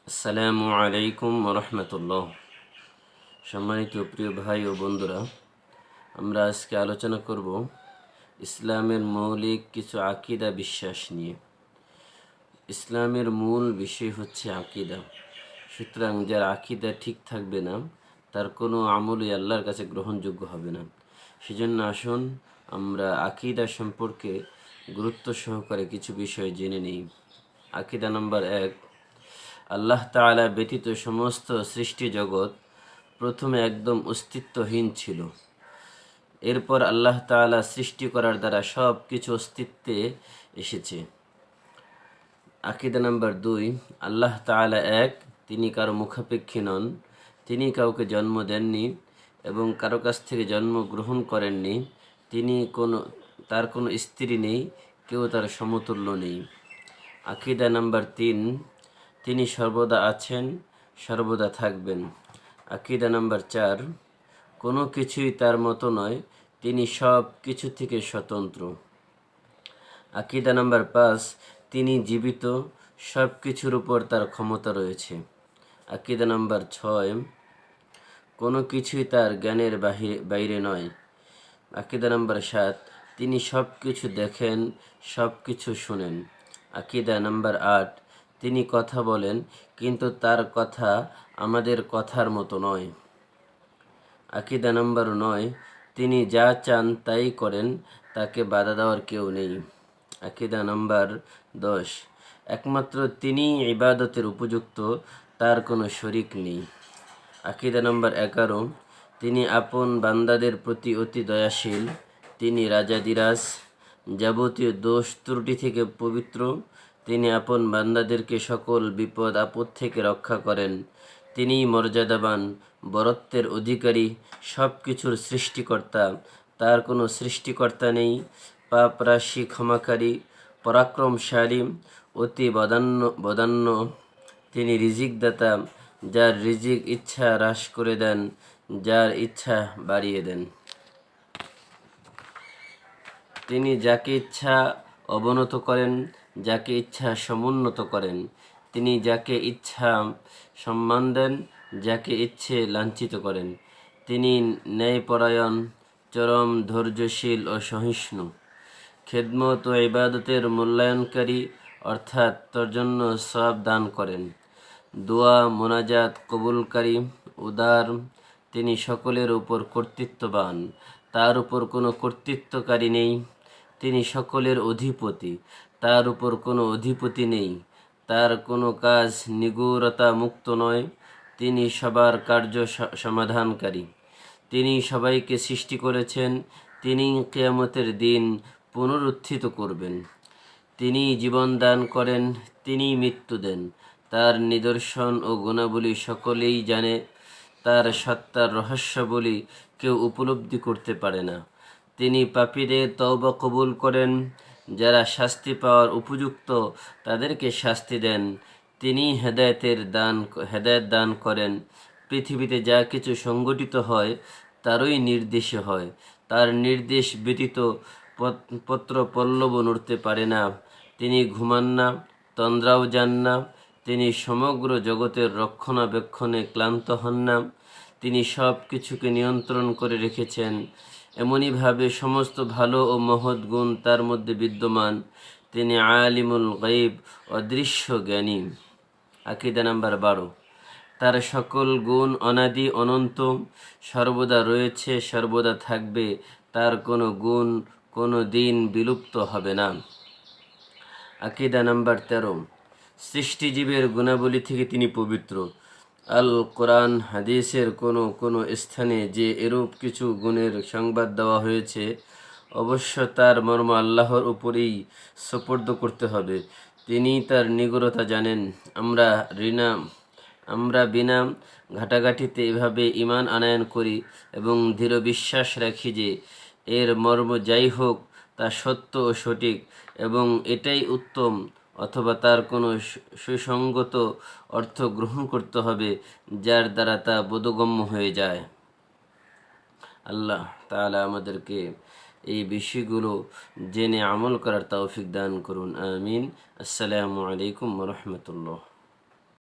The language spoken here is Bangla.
আসসালামু আলাইকুম রহমতুল্লাহ। সম্মানিত প্রিয় ভাই ও বন্ধুরা, আমরা আজকে আলোচনা করব ইসলামের মৌলিক কিছু আকীদা বিশ্বাস নিয়ে। ইসলামের মূল বিষয় হচ্ছে আকীদা। সুতরাং যার আকীদা ঠিক থাকবে না, তার কোনো আমলই আল্লাহর কাছে গ্রহণযোগ্য হবে না। সেজন্য আসুন আমরা আকীদা সম্পর্কে গুরুত্ব সহকারে কিছু বিষয় জেনে নিই। আকীদা নাম্বার 1, আল্লাহ তাআলা ব্যতীত সমস্ত সৃষ্টি জগৎ প্রথমে একদম অস্তিত্বহীন ছিল। এরপর আল্লাহ তাআলা সৃষ্টি করার দ্বারা সব কিছু অস্তিত্বে এসেছে। আকীদা নাম্বার 2, আল্লাহ তাআলা এক, তিনি কারো মুখাপেক্ষী নন, তিনি কাউকে জন্ম দেননি এবং কারো কাছ থেকে জন্ম গ্রহণ করেননি, তার কোনো স্ত্রী নেই, কেউ তার সমতুল্য নেই। আকীদা নাম্বার 3, তিনি সর্বদা আছেন, সর্বদা থাকবেন। আকীদা নাম্বার 4, কোনো কিছুই তার মতো নয়, তিনি সব কিছু থেকে স্বতন্ত্র। আকীদা নাম্বার 5, তিনি জীবিত, সব কিছুর উপর তার ক্ষমতা রয়েছে। আকীদা নাম্বার 6, কোনো কিছুই তার জ্ঞানের বাইরে নয়। আকীদা নাম্বার 7, তিনি সব কিছু দেখেন, সব কিছু শুনেন। আকীদা নাম্বার 8, তিনি কথা বলেন, কিন্তু তার কথা আমাদের কথার মতো নয়। আকীদা নাম্বার 9, তিনি যা চান তাই করেন, তাকে বাধা দেওয়ার কেউ নেই। আকীদা নাম্বার 10, একমাত্র তিনিই ইবাদতের উপযুক্ত, তার কোনো শরিক নেই। আকীদা নাম্বার 11, তিনি আপন বান্দাদের প্রতি অতি দয়াশীল, তিনি রাজাদিরাজ, যাবতীয় দোষ ত্রুটি থেকে পবিত্র, তিনি আপন বান্দাদেরকে সকল বিপদ আপদ থেকে রক্ষা করেন, তিনিই মর্যাদাবান, বরত্বের অধিকারী, সব কিছুর সৃষ্টিকর্তা, তার কোনো সৃষ্টিকর্তা নেই, পাপ রাশি ক্ষমাকারী, পরাক্রমশালী, অতি বদান্য, তিনি রিজিকদাতা, যার রিজিক ইচ্ছা হ্রাস করে দেন, যার ইচ্ছা বাড়িয়ে দেন। তিনি যাকে ইচ্ছা অবনত করেন, যাকে ইচ্ছা সমুন্নত করেন। তিনি যাকে ইচ্ছা সম্মান দেন, যাকে ইচ্ছে লাঞ্ছিত করেন। তিনি ন্যায়পরায়ণ, চরম ধৈর্যশীল ও সহিষ্ণু, খেদমত ও ইবাদতের মূল্যায়নকারী, অর্থাৎ তোর জন্য সওয়াব দান করেন। দোয়া মোনাজাত কবুলকারী, উদার, তিনি সকলের উপর কর্তৃত্ববান, তার উপর কোনো কর্তৃত্বকারী নেই। তিনি সকলের অধিপতি, তার উপর কোনো অধিপতি নেই। তার কোনো কাজ নিগূঢ়তা মুক্ত নয়, তিনি সবার কার্য সমাধানকারী। তিনি সবাইকে সৃষ্টি করেছেন, তিনি কিয়ামতের দিন পুনরুত্থিত করবেন। তিনি জীবন দান করেন, তিনি মৃত্যু দেন। তার নিদর্শন ও গুণাবলী সকলেই জানে, তার সত্তার রহস্যাবলী কেউ উপলব্ধি করতে পারে না। তিনি পাপীদের তওবা কবুল করেন, যারা শাস্তি পাওয়ার উপযুক্ত তাদেরকে শাস্তি দেন। তিনি হেদায়েত দান করেন। পৃথিবীতে যা কিছু সংগঠিত হয় তারই নির্দেশে হয়, তার নির্দেশ ব্যতীত পত্র পল্লব নড়তে পারে না। তিনি ঘুমান না, তন্দ্রাও যান না, তিনি সমগ্র জগতের রক্ষণাবেক্ষণে ক্লান্ত হন না। তিনি সব কিছুকে নিয়ন্ত্রণ করে রেখেছেন। এমনইভাবে সমস্ত ভালো ও মহৎ গুণ তার মধ্যে বিদ্যমান। তিনি আলিমুল গায়ব, অদৃশ্য জ্ঞানী। আকীদা নাম্বার 12, তার সকল গুণ অনাদি অনন্ত, সর্বদা রয়েছে, সর্বদা থাকবে, তার কোনো গুণ কোনো দিন বিলুপ্ত হবে না। আকীদা নাম্বার 13, সৃষ্টিজীবের গুণাবলী থেকে তিনি পবিত্র। আল কোরআন হাদিসের কোনো স্থানে যে এরূপ কিছু গুণের সংবাদ দেওয়া হয়েছে, অবশ্য তার মর্ম আল্লাহর উপরেই সুপর্দ করতে হবে। তিনি তার নিগূঢ়তা জানেন। আমরা বিনা ঘাটাঘাটিতে এভাবে ঈমান আনয়ন করি এবং দৃঢ় বিশ্বাস রাখি যে এর মর্ম যাই হোক তা সত্য ও সঠিক এবং এটাই উত্তম, অথবা তার কোনো সুসংগত অর্থ গ্রহণ করতে হবে যার দ্বারা তা বোধগম্য হয়ে যায়। আল্লাহ তাআলা আমাদেরকে এই বিষয়গুলো জেনে আমল করার তৌফিক দান করুন। আমিন। আসসালামু আলাইকুম ওয়া রাহমাতুল্লাহ।